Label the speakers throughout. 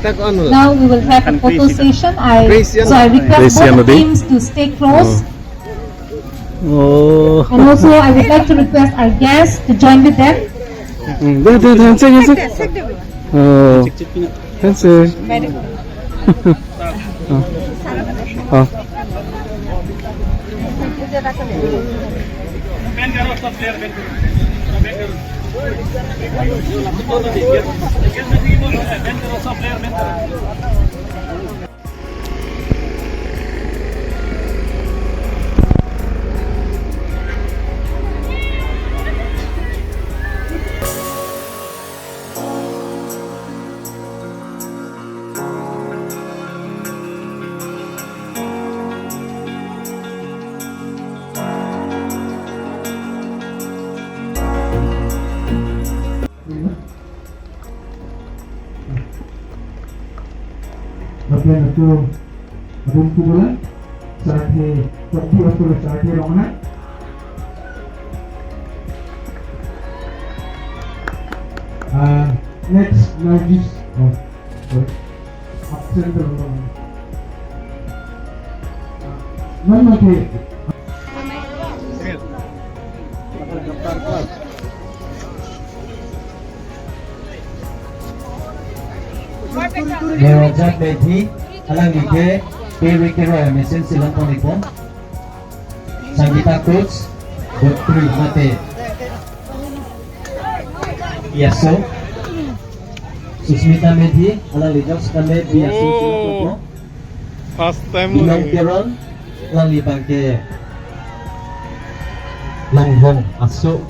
Speaker 1: Now we will have a photo session. I request both teams to stay close.
Speaker 2: Oh.
Speaker 1: And also I would like to request our guests to join with them.
Speaker 2: Oh. Handshake.
Speaker 3: Bagian itu berhenti bulan saat ini waktu saat ini romana. Next largest absent romana. Mana ke?
Speaker 4: Merojak Beti, alang ike, Perikero mesin silang ponipo, Sanggita Coach, Godfrey Mate, Yaso, Susmita Medhi, alang lijok sekame Biaso silang ponipo,
Speaker 2: First time
Speaker 4: Binong Keron, alang libang ke Langhong Aso,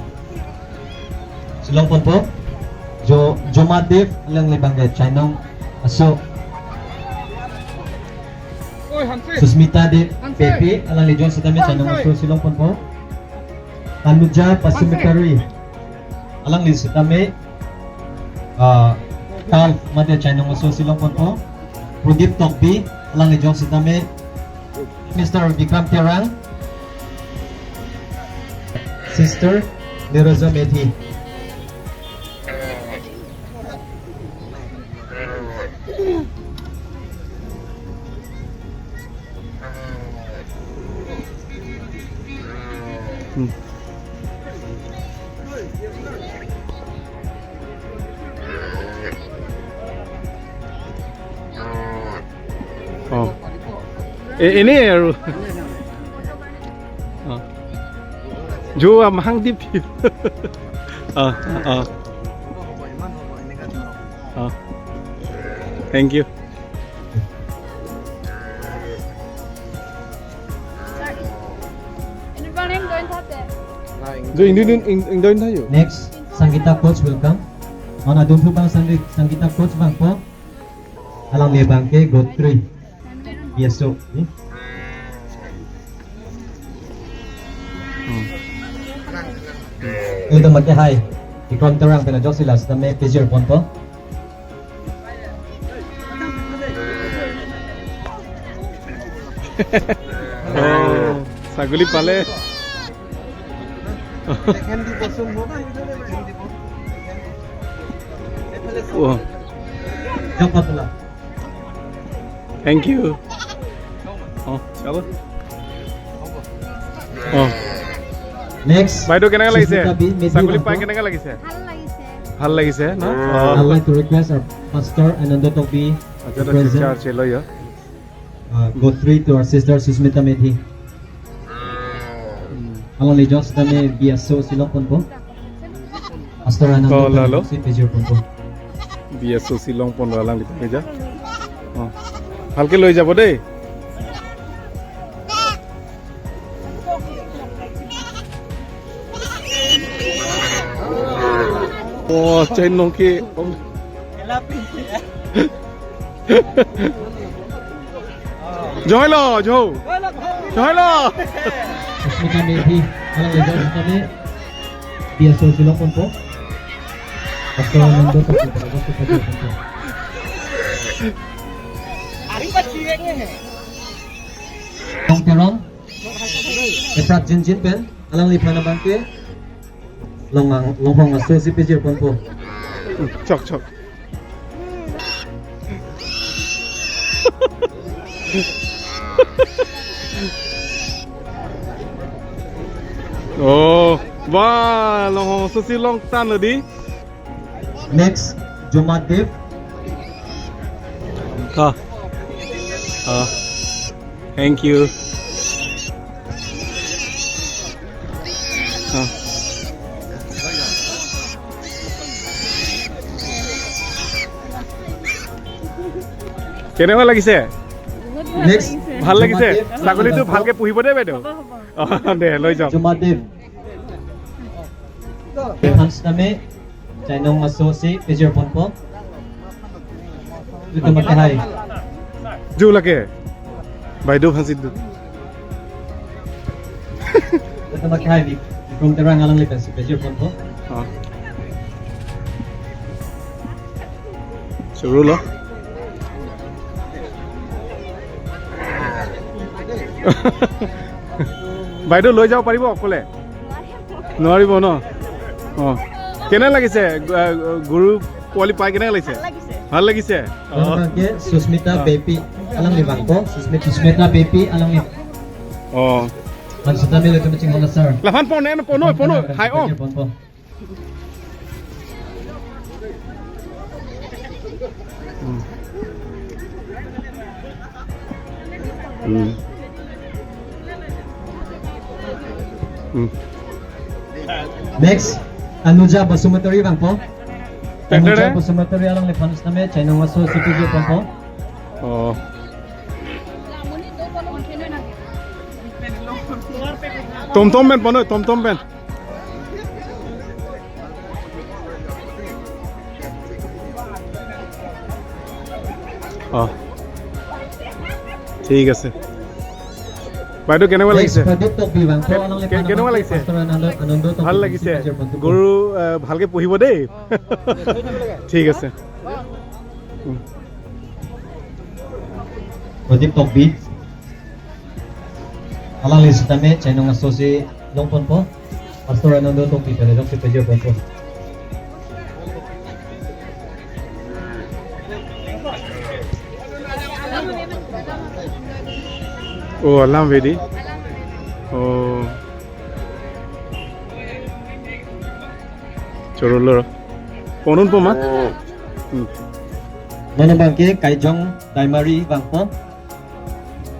Speaker 4: silang ponipo, Jomadev, alang libang ke Chainong Aso, Susmita de Pepe, alang legion sa damit sa nung aso silong po. Tanuja Pasimitari, alang legion sa damit. Carl Mate sa nung aso silong po. Prudip Tokbi, alang legion sa damit. Mr. Vikram Terang, Sister Niroza Methi.
Speaker 2: Oh. Ini ya. Jo mahang dip. Thank you. Jo Indon tayo.
Speaker 4: Next, Sanggita Coach will come. Mana doon po bang Sanggita Coach bang po? Alang lebang ke Godfrey. Yeso. Ito magkahay. Ikon terang penajok sila sa may pleasure pon po.
Speaker 2: Oh, saguli pale. Wow.
Speaker 4: Jump up lang.
Speaker 2: Thank you. Oh, chalo. Oh.
Speaker 4: Next.
Speaker 2: Baido kenaka lagise?
Speaker 4: Susmita
Speaker 2: Saguli
Speaker 4: Medhi
Speaker 2: pai
Speaker 4: bang po.
Speaker 2: kenaka lagise? Hal lagise, no?
Speaker 4: I'd like to request our pastor Anando Tokbi to present
Speaker 2: chelo yo.
Speaker 4: Godfrey to our sister Susmita Medhi. Alang legion sa dami biaso silong pon po. Pastor Anando
Speaker 2: lalo?
Speaker 4: si pleasure pon po.
Speaker 2: BSO Silong pon walang lipat meja. Oh. Halke loi jabo dei. Oh, chain nongki. Joy lo, Jo. Joy lo.
Speaker 4: Susmita Medhi, alang legion sa dami biaso silong pon po. Pastor Anando Tokbi si pleasure pon po. Long Teron, Efrat Jinjin Pen, alang lipan na bangke, longhong aso si pleasure pon po.
Speaker 2: Chok chok. Oh, wah, long susi long tan di.
Speaker 4: Next, Jumadev.
Speaker 2: Ah, thank you. কেনেকুৱা লাগিছে?
Speaker 4: Next,
Speaker 2: ভাল লাগিছে?
Speaker 4: Jumadev.
Speaker 2: ছাগলীটো ভালকে পুহিব দেই বাইদেউ। দে লৈ যাওক।
Speaker 4: Jumadev. Hans name, Chainong Masosi, Pejir Ponpo. Dito magkahay.
Speaker 2: জু লাগে বাইদেউ ভাঁচি দু।
Speaker 4: Dito magkahay. From the rang alang lipas, Pejir Ponpo.
Speaker 2: চৰু ল। বাইদেউ লৈ যাব পাৰিব অকলে? নোৱাৰিব ন? অঁ কেনে লাগিছে গৰু পোৱালি পাই কেনে লাগিছে? ভাল লাগিছে?
Speaker 4: Oke, Susmita Baby alang ni Bangko, Susmita Baby alang ni
Speaker 2: অঁ
Speaker 4: Mansita Milo itu macam mana sir?
Speaker 2: লাফান পনো হাই অ
Speaker 4: Pejir Ponpo. Next, Anuja Basumatari Bangko. Anuja Basumatari alang ni Hans name, Chainong Masosi, Pejir Ponpo.
Speaker 2: অঁ টমটম Ben পনো টমটম Ben অঁ ঠিক আছে বাইদেউ কেনেকুৱা লাগিছে? কেনেকুৱা লাগিছে? ভাল লাগিছে গৰু ভালকে পুহিব দেই ঠিক আছে
Speaker 4: Project Top Beat alang list kami Chainong Masosi Longpon po Pastor Anando Top Beat Dok si Pejir Ponpo.
Speaker 2: Oh, alam ready. Oh. Chorolo. Ponun po ma?
Speaker 4: Nono bangke Kaijong Daimari Bangpo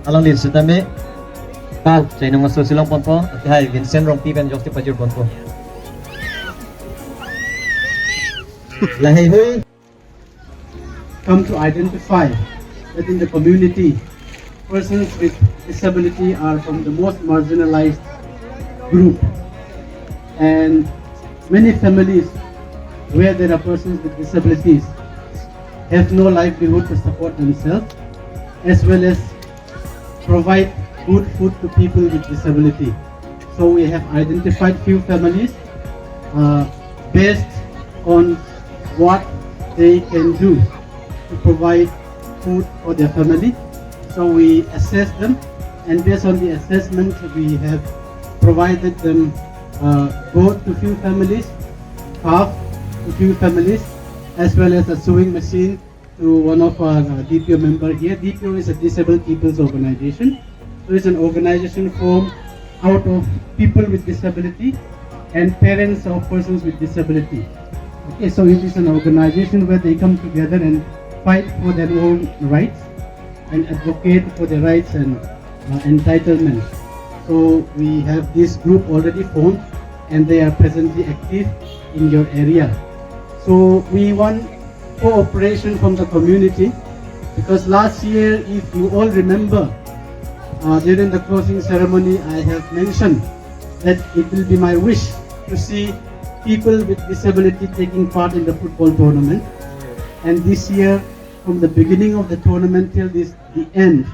Speaker 4: alang list kami Pau Chainong Masosi Longpon po Hai Vincent Rong Piven Dok si Pejir Ponpo. Lahai hui
Speaker 5: come to identify that in the community, persons with disability are from the most marginalized group, and many families where there are persons with disabilities have no livelihood to support themselves, as well as provide good food to people with disability. So we have identified few families based on what they can do to provide food for their family. So we assess them, and based on the assessment we have provided them both to few families, half to few families, as well as a sewing machine to one of our DPO member here. DPO is a Disabled People's Organization. So it's an organization formed out of people with disability and parents of persons with disability. Okay, so it is an organization where they come together and fight for their own rights and advocate for their rights and entitlements. So we have this group already formed, and they are presently active in your area. So we want cooperation from the community, because last year, if you all remember, during the closing ceremony I have mentioned that it will be my wish to see people with disability taking part in the football tournament. And this year, from the beginning of the tournament till the end,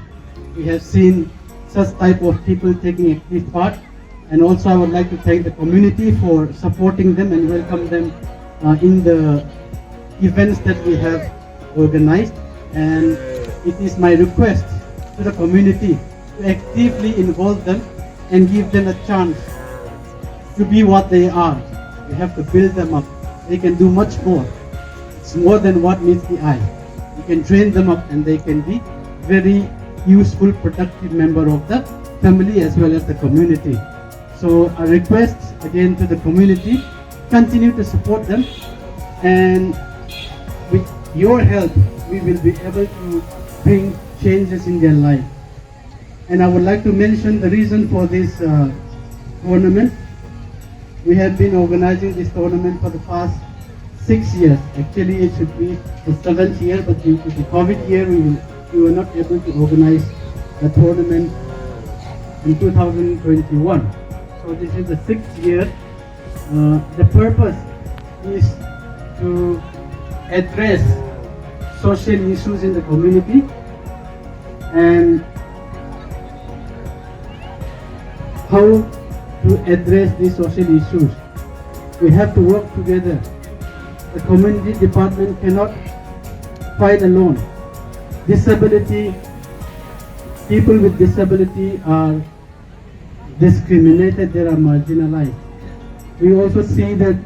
Speaker 5: we have seen such type of people taking active part. And also I would like to thank the community for supporting them and welcome them in the events that we have organized. And it is my request to the community to actively involve them and give them a chance to be what they are. We have to build them up. They can do much more. It's more than what meets the eye. You can train them up and they can be very useful, productive member of the family as well as the community. So a request again to the community, continue to support them, and with your help we will be able to bring changes in their life. And I would like to mention the reason for this tournament. We have been organizing this tournament for the past 6 years. Actually it should be the 7th year, but due to the COVID year we were not able to organize the tournament in 2021. So this is the 6th year. The purpose is to address social issues in the community, and how to address these social issues. We have to work together. The community department cannot fight alone. Disability, people with disability are discriminated, they are marginalized. We also see that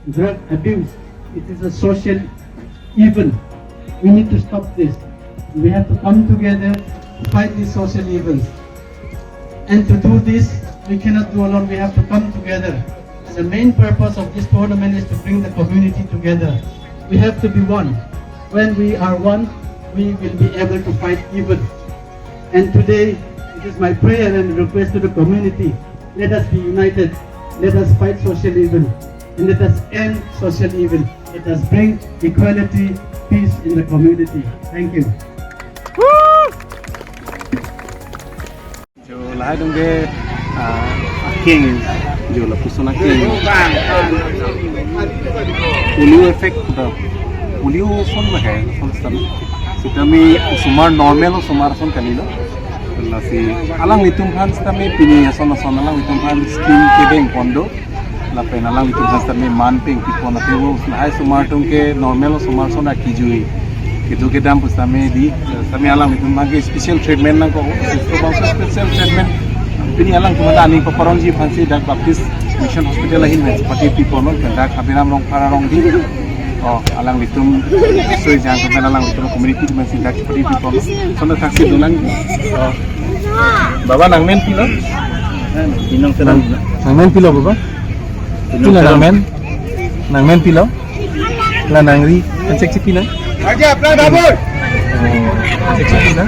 Speaker 5: drug abuse, it is a social evil. We need to stop this. We have to come together to fight these social evils. And to do this, we cannot do alone, we have to come together. The main purpose of this tournament is to bring the community together. We have to be one. When we are one, we will be able to fight evil. And today, it is my prayer and request to the community, let us be united, let us fight social evil, and let us end social evil. Let us bring equality, peace in the community. Thank you.
Speaker 2: Lai dong ke king jo la pusona king polio effect da polio son la hai son stam sitami sumar normal o sumar son kalilo la si alang litum han stami pini son son alang litum han skin ke beng pondo la pen alang litum han stami man peng pipona tewo hai sumar tung ke normal o sumar son akijui itu ke dam pustame di kami alang itu mage special treatment nang ko special treatment ini alang cuma ani paparonji fancy dak baptist mission hospital lain seperti people non dak habinam rong para rong di oh alang itu so jang kan alang itu community masih dak seperti people sono taksi dulang baba nang men pilo pinong terang nang men pilo baba pilo nang men pilo la nangri cek cek pilo aja apply babur cek na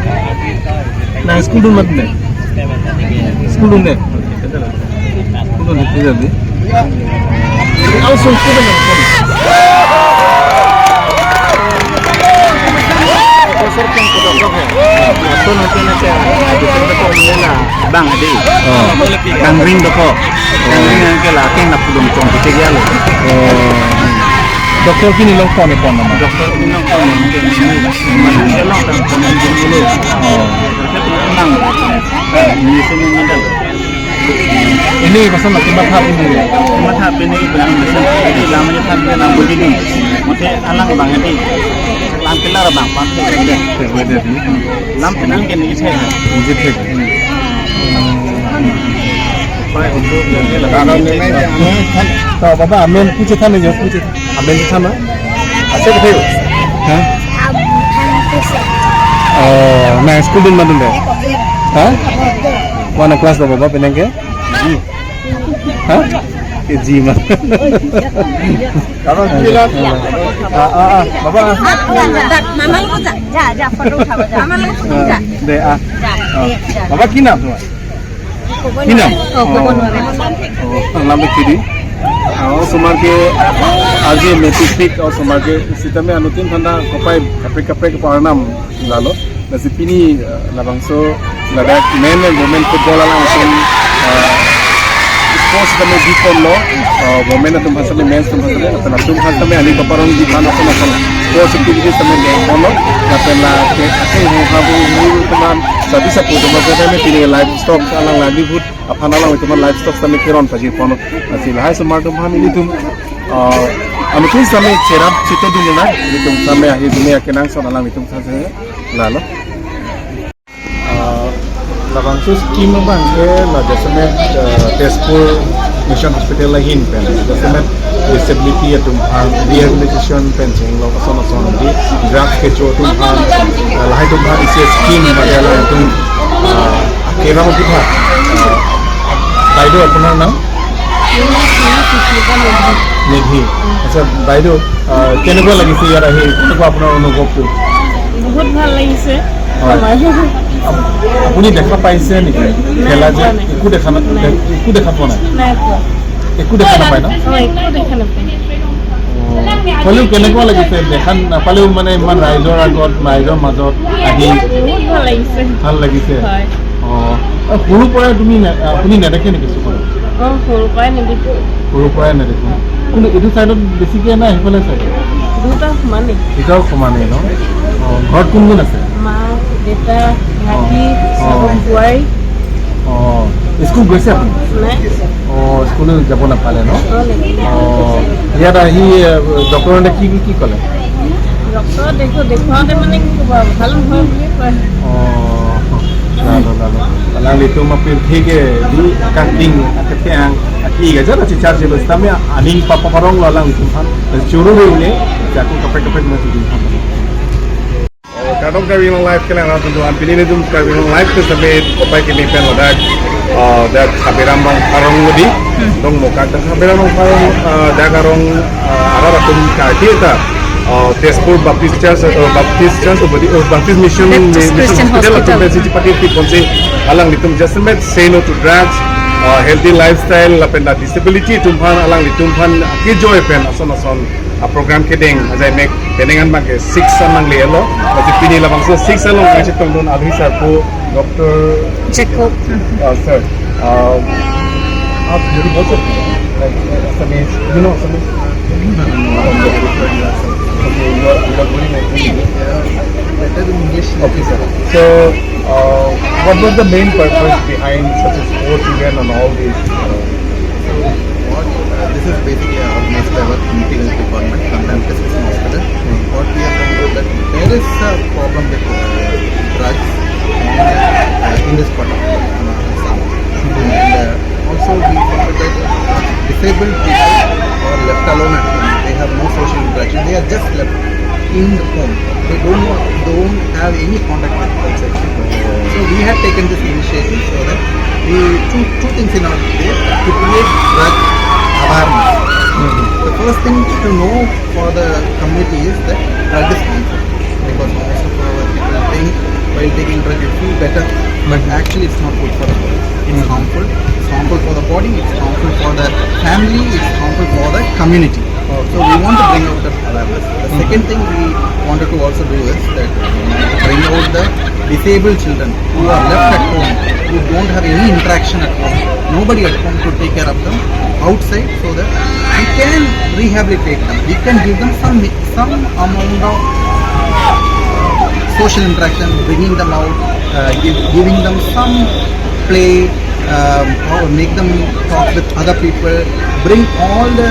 Speaker 2: na school room mat ne school room ne tidak deh langsung ke dalam profesor kan sudah program atau nanti kita komunela bang ade kang ring doko kang ring ke la ken nak belum cong kita ya lo dokter kini long phone nama dokter kini long phone mungkin mana long dan phone dulu ini semua modal ini pasal nak mathap ini bilang pasal ini lamanya kan dia nak begini mungkin alang bang ini lam pilar bang pakai lam penang kan ini saya तो बाबा आमेन पूछे था नहीं जो पूछे आमेन था ना अच्छे थे हाँ मैं स्कूल दिन मत दे हाँ वाना क्लास बाबा पेनेंगे जी हाँ जी मत kalau bilang बाबा
Speaker 6: mama lu जा फोटो उठा mama lu जा
Speaker 2: दे बाबा की नाम तुम्हारा Hina? Lambe kiri. Somar ke aje metistik atau somar ke sistemnya anutin tanda kopai kapre ke paranam lalu. Nasi pini labangso lada main women football langsung sports kami di polo women atau pasal men's atau pasal atau langsung pasal kami ani paparan di mana pun pasal sports activities kami di polo. Kapela ke aku habu teman sabi sa puto magkakami pili livestock alang livelihood aphan alang itu man livestock kami kiron pagi pono asi lahai smartum kami itu anutin kami cerap cito dunia itu kami ahi dunia kenang son alang itu saja lalu labang sus kim bang ke la jasme tespur Mission Hospital ahin pen semet disability atum rehabilitation pen cheng lo ason di drugs ke cho tum lahai tum is a scheme material tum kera mo kitha বাইদেউ আপোনাৰ নাম নিধি আচ্ছা বাইদেউ কেনেকুৱা লাগিছে ইয়াত আহি কেনেকুৱা আপোনাৰ অনুভৱটো
Speaker 7: বহুত ভাল লাগিছে
Speaker 2: আপুনি দেখা পাইছে নেকি খেলা যে একো দেখা পোৱা নাই একো দেখা নাপায় ন হ'লেও কেনেকুৱা লাগিছে দেখা নাপালেও মানে ইমান ৰাইজৰ আগত ৰাইজৰ মাজত আহি ভাল লাগিছে সৰুৰ পৰাই আপুনি নেদেখে নেকি চকুত
Speaker 7: সৰুৰ পৰাই নেদেখো
Speaker 2: কিন্তু এইটো চাইডত বেছিকৈ নাই সেইফালে চাইডত দুটাও সমানেই ন ঘৰত কোন কোন আছে
Speaker 7: মা দেউতা ভাইটি বোৱাৰী
Speaker 2: স্কুল গৈছে আপুনি স্কুলো যাব নাপালে ন ইয়াত আহি ডক্টৰে কি ক'লে
Speaker 7: ডক্টৰক দেখুৱাওঁতে মানে কি ক'ব ভাল নহয় বুলিয়ে কয়
Speaker 2: Lalu itu mampir tiga di kanting ketiang tiga aja lah cicar je bos. Tapi aning papa parong lalang itu kan. Curu ini jatuh kapek masih di sana. Kadang kami orang live kena orang tu pilih ni tu kami orang live tu sampai kopai kini pen ada dah kaberam bang parong mudi. Dong muka dah kaberam bang parong dah karong arah ratum kaki ta. Tezpur Baptist Church Baptist Mission Hospital atau message pakai tipon si alang litum justament say no to drugs healthy lifestyle lapen disability tumpan alang litumpan ki joy pen ason program kedeng ajai mek tenengan bangke 6 amang lelo masih pini labang so 6 along macam tongdon abhi sir ko Dr. Jacob sir आप जरूर बोल सकते हैं like Assamese you know Assamese okay you are going better in English okay sir so what was the main purpose behind such a sports event and all this
Speaker 8: this is basically organized by our community health department sometimes this is an hospital what we have found out that there is a problem with drugs in this part of Assam and also we found that disabled people are left alone at home. They have no social interaction. They are just left in the home. They don't have any contact with outside. So we had taken this initiative so that we two things in our way to create drug awareness. The first thing to know for the community is that drug is harmful because most of our people think while taking drug you feel better, but actually it's not good for the body. It's harmful. It's harmful for the body. It's harmful for the family. It's harmful for the community. So we want to bring out that awareness. The second thing we wanted to also do is that bring out the disabled children who are left at home, who don't have any interaction at home, nobody at home to take care of them outside, so that we can rehabilitate them. We can give them some amount of social interaction, bringing them out, giving them some play, or make them talk with other people, bring all the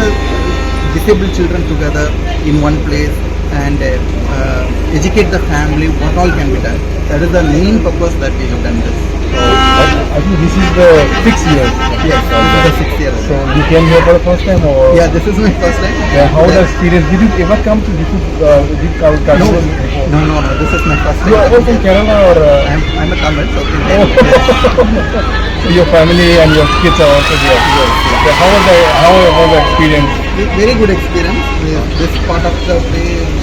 Speaker 8: disabled children together in one place and educate the family what all can be done. That is the main purpose that we have done this.
Speaker 2: I think this is the 6th year.
Speaker 8: Yes, this is the 6th year.
Speaker 2: So you came here for the first time or?
Speaker 8: Yeah, this is my first time.
Speaker 2: Yeah, how was the experience? Did you ever come to this carnival before?
Speaker 8: No, this is my first time.
Speaker 2: You are also from Kerala or?
Speaker 8: I'm a Tamil, so
Speaker 2: So your family and your kids are also here.
Speaker 8: Yes.
Speaker 2: So how was the experience?
Speaker 8: Very good experience. This part of the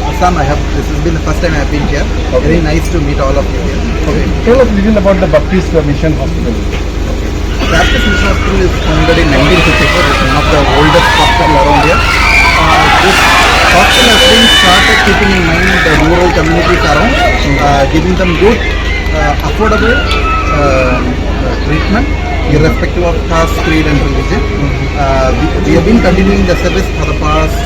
Speaker 8: Assam, this has been the first time I have been here.
Speaker 2: Okay.
Speaker 8: Very nice to meet all of you here.
Speaker 2: Okay. Tell us a little about the Baptist Mission Hospital.
Speaker 8: Baptist Mission Hospital is founded in 1954. It's one of the oldest hospitals around here. This hospital has been started keeping in mind the rural communities around, giving them good, affordable treatment, irrespective of caste, creed and religion. We have been continuing the service for the past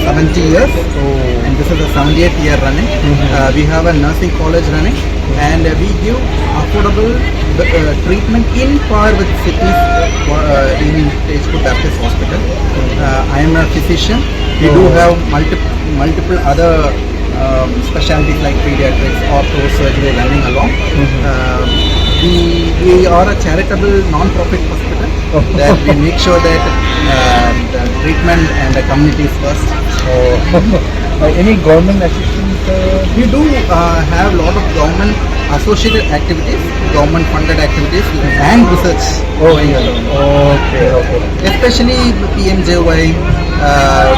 Speaker 8: 70 years, and this is the 78th year running. We have a nursing college running, and we give affordable treatment in par with cities in Tezpur Baptist Hospital. I am a physician. We do have multiple other specialties like pediatrics, ortho, surgery running along. We are a charitable non-profit hospital that we make sure that the treatment and the communities first.
Speaker 2: Any government assistance?
Speaker 8: We do have a lot of government associated activities, government funded activities and research going along.
Speaker 2: Okay.
Speaker 8: Especially PMJY,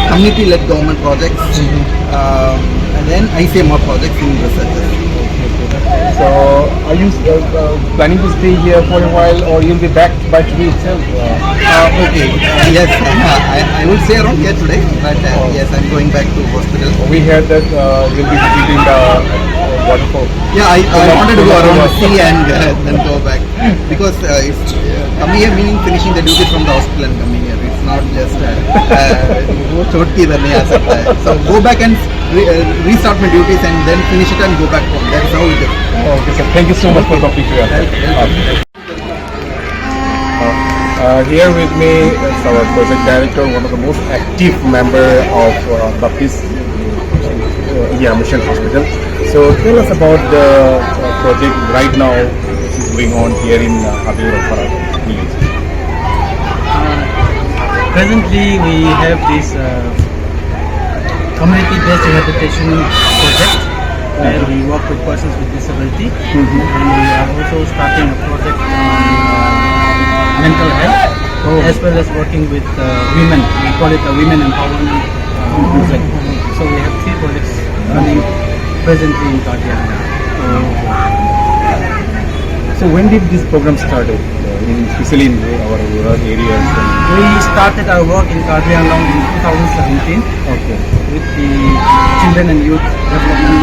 Speaker 8: community-led government projects, and then ICMR projects in research.
Speaker 2: So, are you planning to stay here for a while, or you'll be back by today itself?
Speaker 8: Okay, yes, I will stay around here today, but yes, I'm going back to hospital.
Speaker 2: We heard that you'll be visiting the waterfall.
Speaker 8: Yeah, I wanted to go around the sea and then go back because it's coming here meaning finishing the duties from the hospital and coming here. It's not just chotki nahi aa sakta hai. So go back and restart my duties and then finish it and go back home. That's how it is.
Speaker 2: Okay, so thank you so much for talking to us. Here with me is our project director, one of the most active member of Baptist Mission Hospital. So tell us about the project right now which is going on here in Habibur village.
Speaker 5: Presently, we have this community-based rehabilitation project where we work with persons with disability, and we are also starting a project on mental health, as well as working with women. We call it a women empowerment project. So we have 3 projects running presently in Kardiang.
Speaker 2: So when did this program started, especially in our rural areas?
Speaker 5: We started our work in Kardiang in 2017 with the Children and Youth Development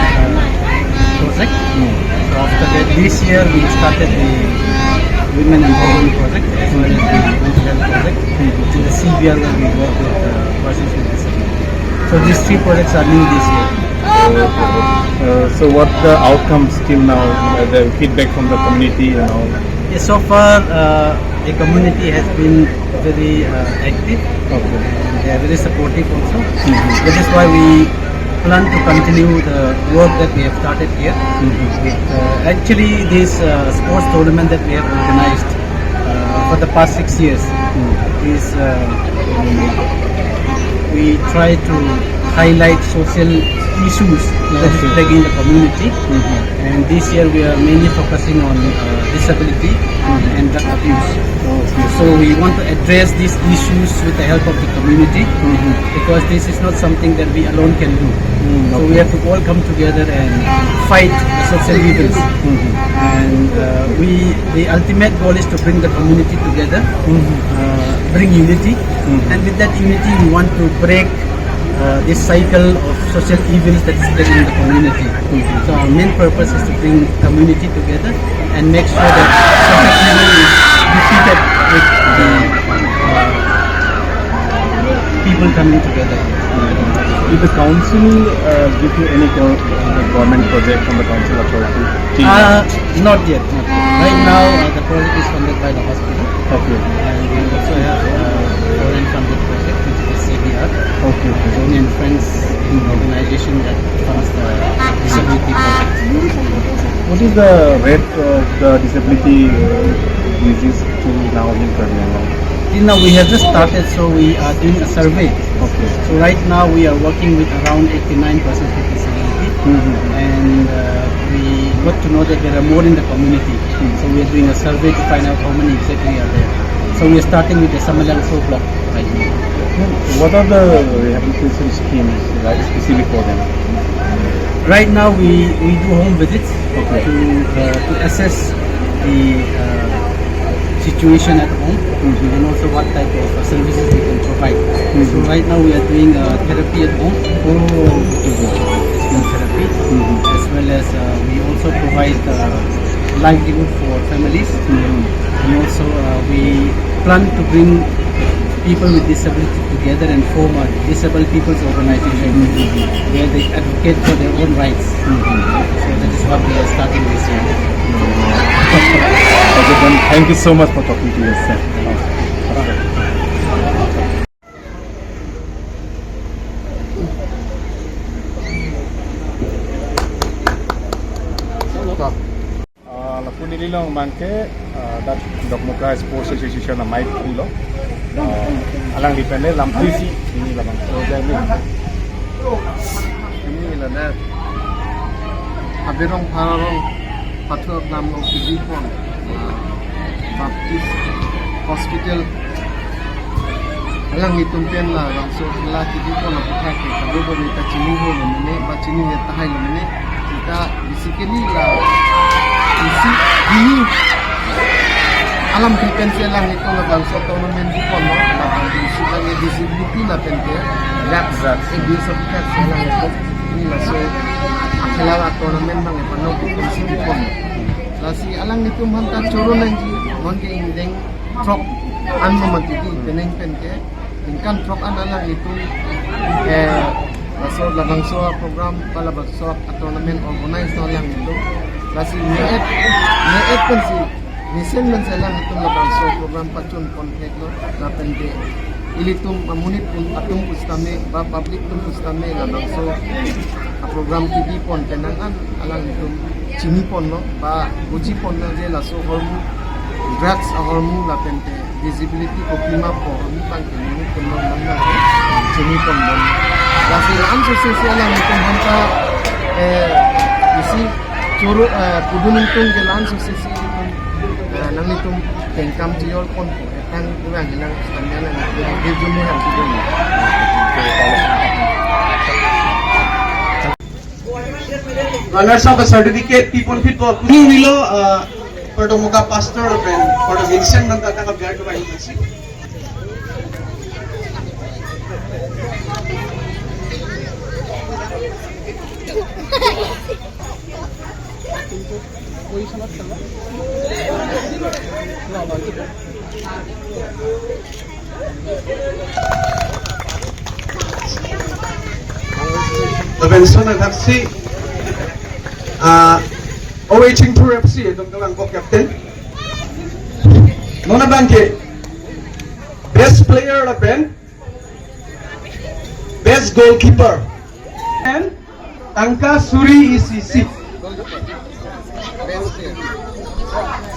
Speaker 5: Project. So after that, this year we started the Women Empowerment Project as well as the Mental Health Project, which is the CBR where we work with persons with disability. So these 3 projects are new this year.
Speaker 2: So what the outcomes till now, the feedback from the community and all?
Speaker 5: Yes, so far the community has been very active. They are very supportive also. That is why we plan to continue the work that we have started here. With, actually, this sports tournament that we have organized for the past 6 years is we try to highlight social issues that is plaguing the community, and this year we are mainly focusing on disability and drug abuse. So we want to address these issues with the help of the community, because this is not something that we alone can do. So we have to all come together and fight the social evils. And the ultimate goal is to bring the community together, bring unity, and with that unity we want to break this cycle of social evils that is plaguing the community. So our main purpose is to bring community together and make sure that social evil is defeated with the people coming together.
Speaker 2: Did the council give you any government project from the council authority?
Speaker 5: Not yet. Right now the project is funded by the hospital. And we also have foreign funded project, which is the CBR. Zoni and Friends organization that funds the disability project.
Speaker 2: What is the rate of the disability disease till now in Kardiang?
Speaker 5: Till now we have just started, so we are doing a survey. So right now we are working with around 89% with disability, and we got to know that there are more in the community. So we are doing a survey to find out how many exactly are there. So we are starting with the Samalalso block right now.
Speaker 2: What are the rehabilitation schemes, like specific for them?
Speaker 5: Right now we do home visits to assess the situation at home, and also what type of services we can provide. So right now we are doing therapy at home, therapy, as well as we also provide livelihood for families, and also we plan to bring people with disability together and form a disabled people's organization where they advocate for their own rights. So that is what we are starting this year.
Speaker 2: Okay, then thank you so much for talking to us, sir. Lapu nililong mangke dat dokmuka sports association na mic lo alang depende lam trisi ini lamang so then
Speaker 8: ini lah dah abirong pararong patrol nam ng Pilipon Baptist Hospital alang itumpian lah langsung sila Pilipon na putak kado ba may tachinuho na mene bachini ya tahay na mene kita basically lah isi ini alam depensi lang ito na bangsa tournament Pilipon no labang isi lang yung disability na pente lapzat abuse of cats lang ito ini lah so akilala tournament bang ipanog isi Pilipon lasi alang nito manta choro lang ji monke indeng trok ano matiti teneng pente ingkan trok alang ito laso labang so program palabag so tournament organize no lang ito lasi neet pun si Misen man sa lang itong labang so program pachon conflict no na pende ilitum mamunit pun atum pustame ba public tum pustame labang so a program TV pon kenangan alang itong chinipon no ba bujipon na je laso hormu drugs a hormu la pende visibility ko pima po hormu pang kenani pun no na chinipon no lasi ang sosesya lang itong hanta isi churu pudunung tung gelan sosesya nang itong tengkam jiol pon po etang kurang ilang standar lang video mo lang video mo
Speaker 5: Runners up a certificate people people kung nilo for the muka pastor ben for the Vincent nang tataka biar ko ba yung kasi Benson at FC OHing Tour FC itong kalang ko captain Nona Banke best player lapen best goalkeeper and Tangka Suri ECC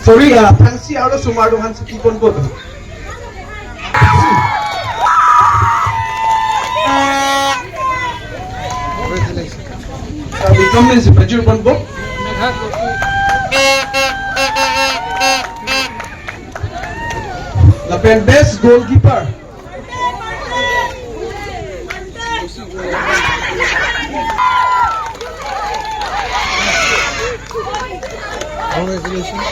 Speaker 5: sorry Franci aro sumaduhan sa tipon ko Become si Bajur Bonbo. Lapen best goalkeeper.
Speaker 8: Congratulations.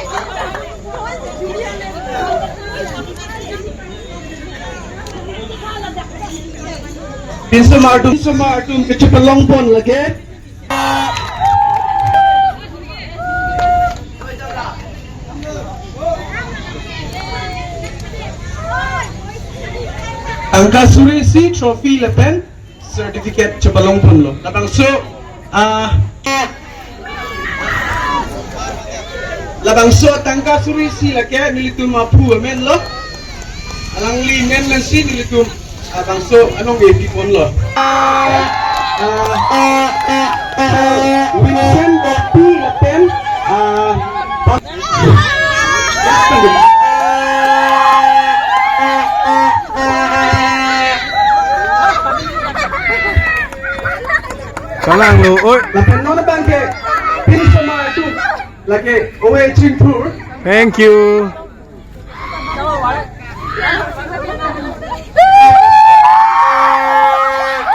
Speaker 5: Pinsa Martum kecipelong pon lagi. Angka Surisi trophy lapen certificate cebalong pun lo. Labang so labang so tangka Surisi lagi nilitun mapu amen lo. Alang li men lensi nilitun abang so anong gapi pun lo. Vincent Bopi lapen
Speaker 2: salang lo oi
Speaker 5: lapen nona bangke pin sama itu lagi OHing Tour
Speaker 2: thank you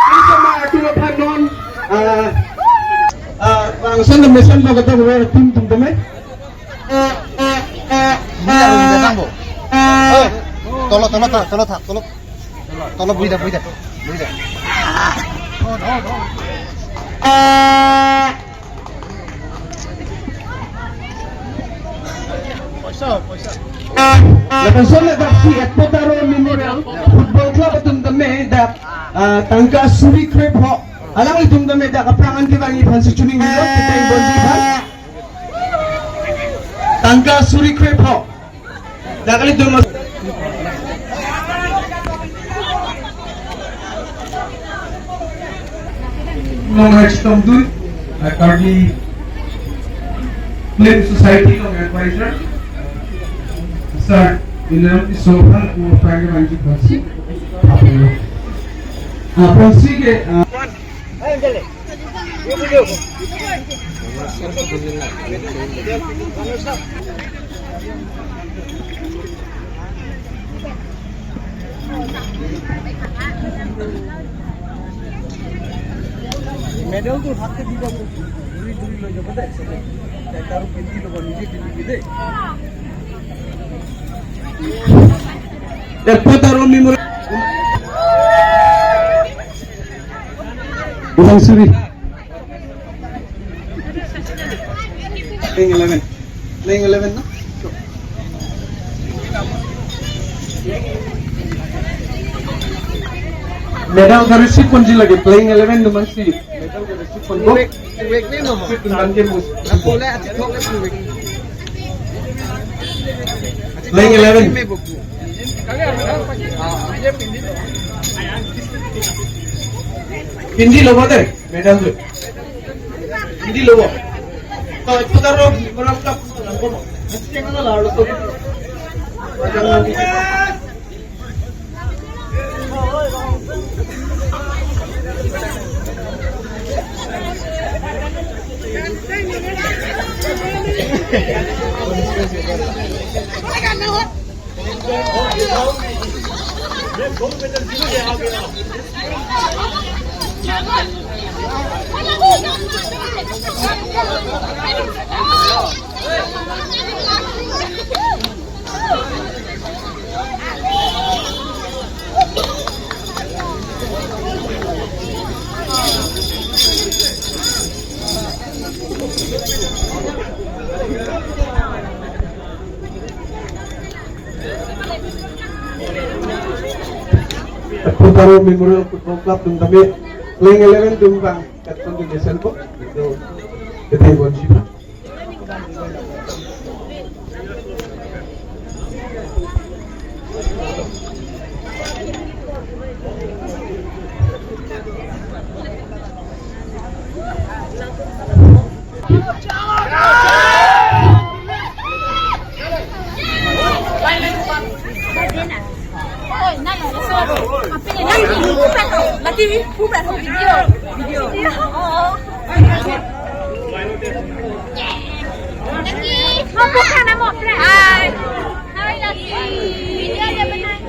Speaker 5: pin sama itu lapan non bangsa na mesan mo kata bawa tim temen
Speaker 8: Tolong buida.
Speaker 5: lapan sana daksi at potaro mineral football club atong dami da tangka suri crep ho alang itong dami da kaprangan kibang ipan sa tuning nilo kita yung bondi ba tangka suri crep ho da kalit doon mas Long Heights Tomdun, currently Flint Society of Advisor.
Speaker 3: start in Sohan or Pagamanji Ponsi. Ponsi ke
Speaker 2: medal তো থাকতে দিব দুই দুই লই যাব দে তার পিন্দি লব নিজে পিন্দি দে এরপর তার মেমোরি বুঝাই সুরি playing 11 na medal ka receive konji lagi playing 11 naman si medal ka receive kon go wek ni no si tundan ke mus na pole ati thok le wek playing 11 me boku pindi lobo de medal de pindi lobo to itu daro moram ka kono este na lado to Putaro Memorial Football Club tum kami playing 11 tum bang katong di desen po itu kita buat siapa
Speaker 6: Lagi bukan video. Lagi, bukan nama Hai. Hai lagi.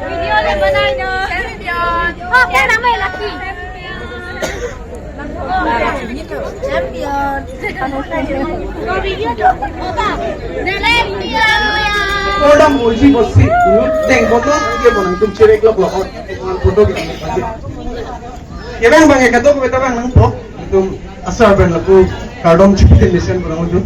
Speaker 6: Video dia benar no. Champion. Oh, kan nama lagi. Champion. Kau video tu. Champion.
Speaker 2: Orang muji bosi, teng foto dia bonang tum ciri klub lokal, foto kita masih. Kevin bang, kata aku betul bang nang po, tum asal ben laku kardom cipitin lesen berang tu.